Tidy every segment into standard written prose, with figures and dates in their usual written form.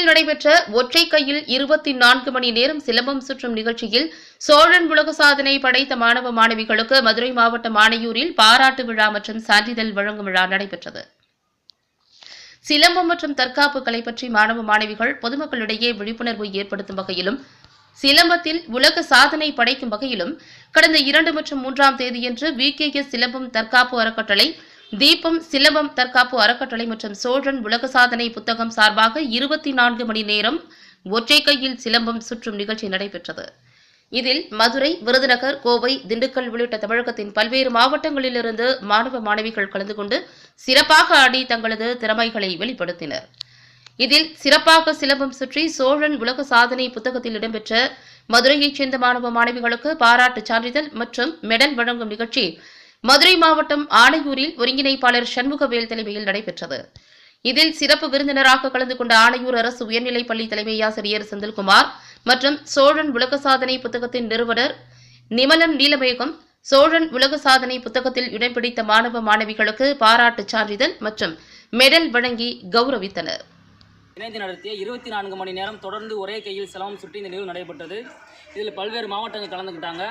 நடைபெற்ற ஒற்றை கையில் 24 மணி நேரம் சிலம்பம் சுற்றும் நிகழ்ச்சியில் சோழன் உலக சாதனை படைத்த மாணவ மாணவிகளுக்கு மதுரை மாவட்டம் ஆணையூரில் பாராட்டு விழா மற்றும் சான்றிதழ் வழங்கும் விழா நடைபெற்றது. சிலம்பம் மற்றும் தற்காப்பு கலை பற்றி மாணவ மாணவிகள் பொதுமக்களிடையே விழிப்புணர்வு ஏற்படுத்தும் வகையிலும் சிலம்பத்தில் உலக சாதனை படைக்கும் வகையிலும் கடந்த 2 மற்றும் 3ஆம் தேதியன்று VKS சிலம்பம் தற்காப்பு அறக்கட்டளை, தீபம் சிலம்பம் தற்காப்பு அறக்கட்டளை மற்றும் சோழன் உலக சாதனை புத்தகம் சார்பாக 24 மணி நேரம் ஒற்றை கையில் சிலம்பம் சுற்றும் நிகழ்ச்சி நடைபெற்றது. இதில் மதுரை, விருதுநகர், கோவை, திண்டுக்கல் உள்ளிட்ட தமிழகத்தின் பல்வேறு மாவட்டங்களிலிருந்து மாணவ மாணவிகள் கலந்து கொண்டு சிறப்பாக ஆடி தங்களது திறமைகளை வெளிப்படுத்தினர். இதில் சிறப்பாக சிலம்பம் சுற்றி சோழன் உலக சாதனை புத்தகத்தில் இடம்பெற்ற மதுரையைச் சேர்ந்த மாணவ மாணவிகளுக்கு பாராட்டு சான்றிதழ் மற்றும் மெடல் வழங்கும் நிகழ்ச்சி மதுரை மாவட்டம் ஆணையூரில் ஒருங்கிணைப்பாளர் சண்முகவேல் தலைமையில் நடைபெற்றது. இதில் சிறப்பு விருந்தினராக கலந்து கொண்ட ஆணையூர் அரசு உயர்நிலைப்பள்ளி தலைமை ஆசிரியர் செந்தில்குமார் மற்றும் சோழன் உலக சாதனை புத்தகத்தின் நிறுவனர் நிமலன் நீலமேகம் சோழன் உலக சாதனை புத்தகத்தில் இடம் பிடித்த மாணவ மாணவிகளுக்கு பாராட்டு சான்றிதழ் மற்றும் மெடல் வழங்கி கௌரவித்தனர். இணைந்து நடத்திய 24 மணி நேரம் தொடர்ந்து ஒரே கையில் சிலம்பம் சுற்றி இந்த நிகழ்வு நடைபெற்றது. இதில் பல்வேறு மாவட்டங்கள் கலந்துக்கிட்டாங்க.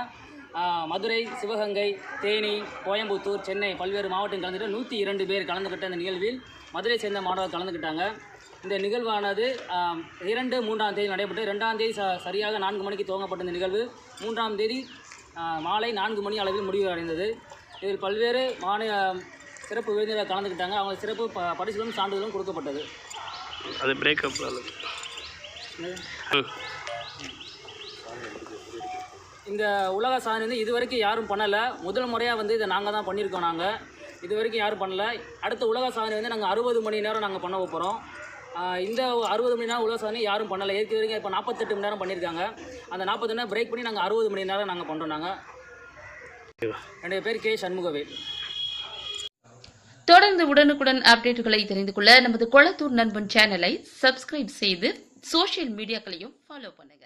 மதுரை, சிவகங்கை, தேனி, கோயம்புத்தூர், சென்னை பல்வேறு மாவட்டங்கள் கலந்துக்கிட்டு 102 பேர் கலந்துக்கிட்ட இந்த நிகழ்வில் மதுரை சேர்ந்த மாணவர்கள் கலந்துக்கிட்டாங்க. இந்த நிகழ்வானது 2, 3ஆம் தேதி நடைபெற்று 2ஆம் தேதி சரியாக 4 மணிக்கு துவங்கப்பட்ட இந்த நிகழ்வு 3ஆம் தேதி மாலை 4 மணி அளவில் முடிவு அடைந்தது. இதில் பல்வேறு சிறப்பு விருந்தினர்கள் கலந்துக்கிட்டாங்க. அவங்க சிறப்பு பரிசுகளும் சான்றிதழும் கொடுக்கப்பட்டது. அது பிரேக்கப் இந்த உலக சாதனை வந்து இதுவரைக்கும் யாரும் பண்ணலை. முதல் முறையாக வந்து இதை நாங்கள் தான் பண்ணியிருக்கோம். நாங்கள் இது வரைக்கும் யாரும் பண்ணலை. அடுத்த உலக சாதனை வந்து நாங்கள் 60 மணி நேரம் நாங்கள் பண்ண போகிறோம். இந்த 60 மணி நேரம் உலக சாதனை யாரும் பண்ணலை. ஏற்க வரைக்கும் இப்போ 48 மணி நேரம் பண்ணியிருக்காங்க. அந்த 40 மணி நேரம் பிரேக் பண்ணி நாங்கள் 60 மணி நேரம் நாங்கள் பண்ணுறோம். நாங்கள் என்னுடைய பேர் கே. சண்முகவேல். தொடர்ந்து உடனுக்குடன் அப்டேட்டுகளை தெரிந்து கொள்ள நமது கொளத்தூர் நண்பன் சேனலை சப்ஸ்கிரைப் செய்து சோஷியல் மீடியாக்களையும் ஃபாலோ பண்ணுங்க.